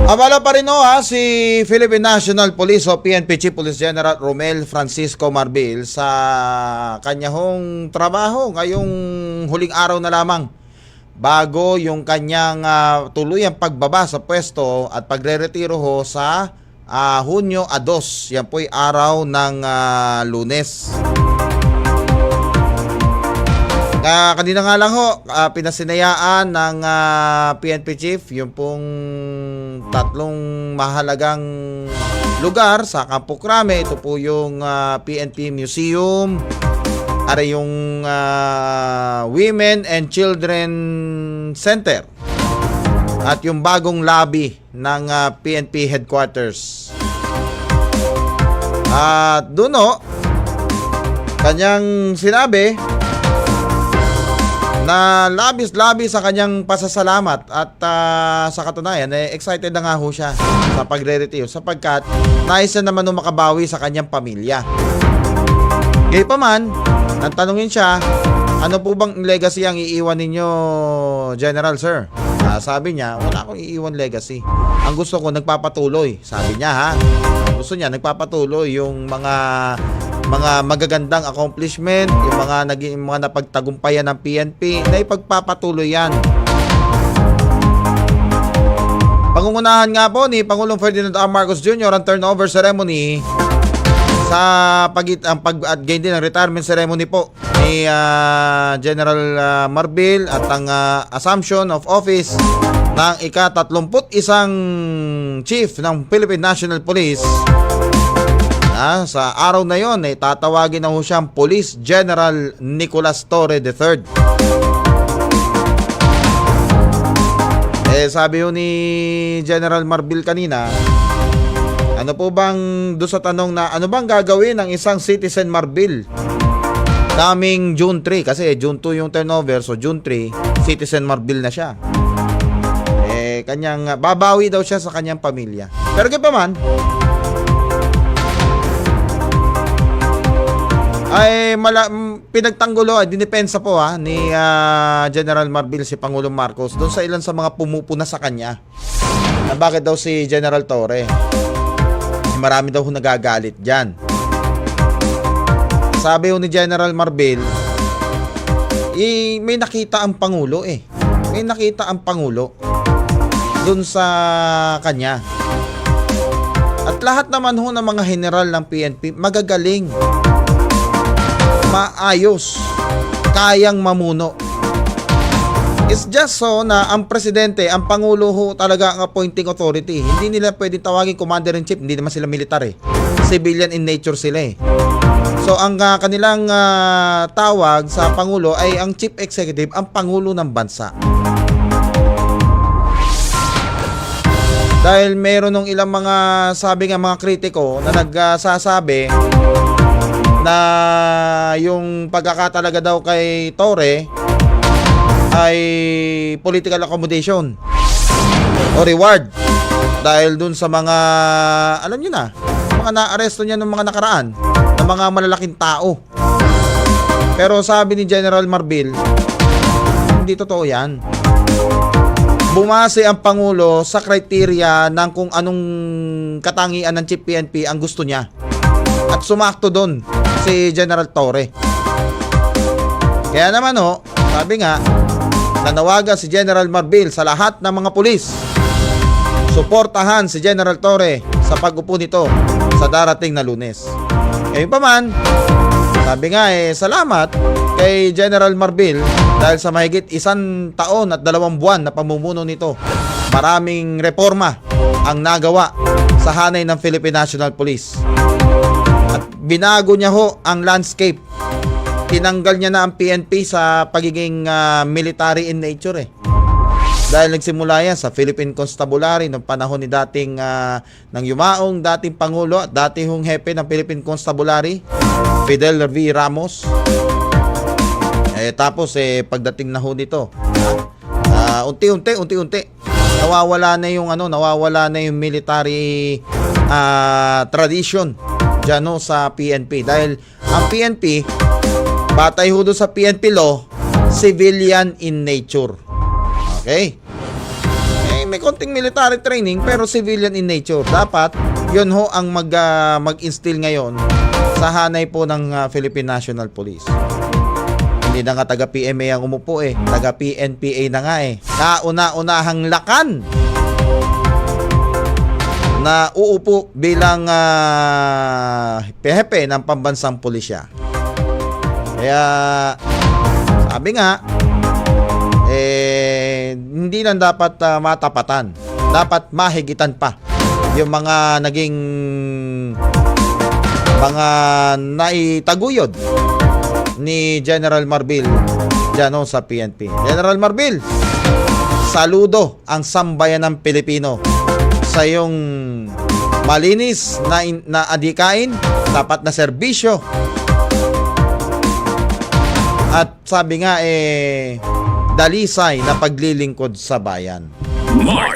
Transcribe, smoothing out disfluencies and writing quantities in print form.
Abala pa rin si Philippine National Police o PNP Chief Police General Romel Francisco Marbil sa kanyang trabaho ngayong huling araw na lamang bago yung kanyang tuluyang pagbaba sa pwesto at pagre-retiro sa Hunyo 2. Yan po'y araw ng Lunes. Kanina nga lang pinasinayaan ng PNP Chief yung pong tatlong mahalagang lugar sa Campo Crame. Ito po yung PNP Museum, yung Women and Children Center, at yung bagong lobby ng PNP Headquarters. At doon kanyang sinabi na labis-labis sa kanyang pasasalamat at sa katunayan excited na nga siya sa pagre-retiro sapagkat nais na naman makabawi sa kanyang pamilya. Gayunpaman, nang tanungin siya, ano po bang legacy ang iiwan ninyo, General Sir? Sabi niya, wala akong iiwan legacy. Ang gusto ko nagpapatuloy, sabi niya Ang gusto niya nagpapatuloy yung mga magagandang accomplishment, yung mga napagtagumpayan ng PNP na ipagpapatuloy yan. Pangungunahan nga po ni Pangulong Ferdinand R. Marcos Jr. ang turnover ceremony sa at gain din ang retirement ceremony po ni General Marbil at ang assumption of office ng ika-31 chief ng Philippine National Police. Sa araw na yon tatawagin na siyang Police General Nicolas Torre III. Sabi ni General Marbil kanina, ano po bang doon sa tanong na ano bang gagawin ng isang citizen Marbil kaming June 3, kasi June 2 yung turnover, so June 3 citizen Marbil na siya. Kanyang babawi daw siya sa kanyang pamilya. Pero kaya pa man ay pinagtanggulo at dinipensa po ni General Marbil si Pangulong Marcos doon sa ilan sa mga pumupuna sa kanya na bakit daw si General Torre, marami daw nagagalit dyan. Sabi ni General Marbil, may nakita ang Pangulo may nakita ang Pangulo doon sa kanya. At lahat naman ng mga general ng PNP magagaling, maayos, kayang mamuno. It's just so na ang presidente, ang Pangulo talaga ang appointing authority. Hindi nila pwedeng tawagin commander-in-chief, hindi naman sila militar civilian in nature sila So ang kanilang tawag sa Pangulo ay ang chief executive, ang Pangulo ng bansa. Dahil meron ng ilang mga mga kritiko na nagsasabi na yung pagkakatalaga daw kay Torre ay political accommodation o reward dahil dun sa mga alam niyo na, mga naaresto niya ng mga nakaraan ng mga malalaking tao. Pero sabi ni General Marbil, hindi totoo yan. Bumase ang Pangulo sa criteria ng kung anong katangian ng Chief PNP ang gusto niya. At sumakto doon si General Torre. Kaya naman sabi nga, nanawagan si General Marbil sa lahat ng mga pulis, suportahan si General Torre sa pag-upo nito sa darating na Lunes. Ngayon pa man, sabi nga salamat kay General Marbil dahil sa mahigit 1 taon at 2 buwan na pamumuno nito. Maraming reforma ang nagawa sa hanay ng Philippine National Police. At binago niya ang landscape. Tinanggal niya na ang PNP sa pagiging military in nature Dahil nagsimula yan sa Philippine Constabulary noong panahon ni dating ng yumaong dating Pangulo at dating hepe ng Philippine Constabulary, Fidel V. Ramos. Tapos pagdating na nito, unti-unti nawawala na yung military tradition diyan sa PNP dahil ang PNP batay sa PNP law, civilian in nature. Okay? may konting military training pero civilian in nature. Dapat yun ho ang mag-instill ngayon sa hanay po ng Philippine National Police. Hindi na nga taga PMA ang umupo taga PNPA na nga kauna-unahang lakan na uupo bilang PHP ng pambansang pulisya. Kaya sabi nga hindi lang dapat matapatan, dapat mahigitan pa yung mga naging mga naitaguyod ni General Marbil dyan sa PNP. General Marbil, saludo ang sambayan ng Pilipino sa iyong malinis na adikain, dapat na serbisyo. At sabi nga dalisay na paglilingkod sa bayan. Mark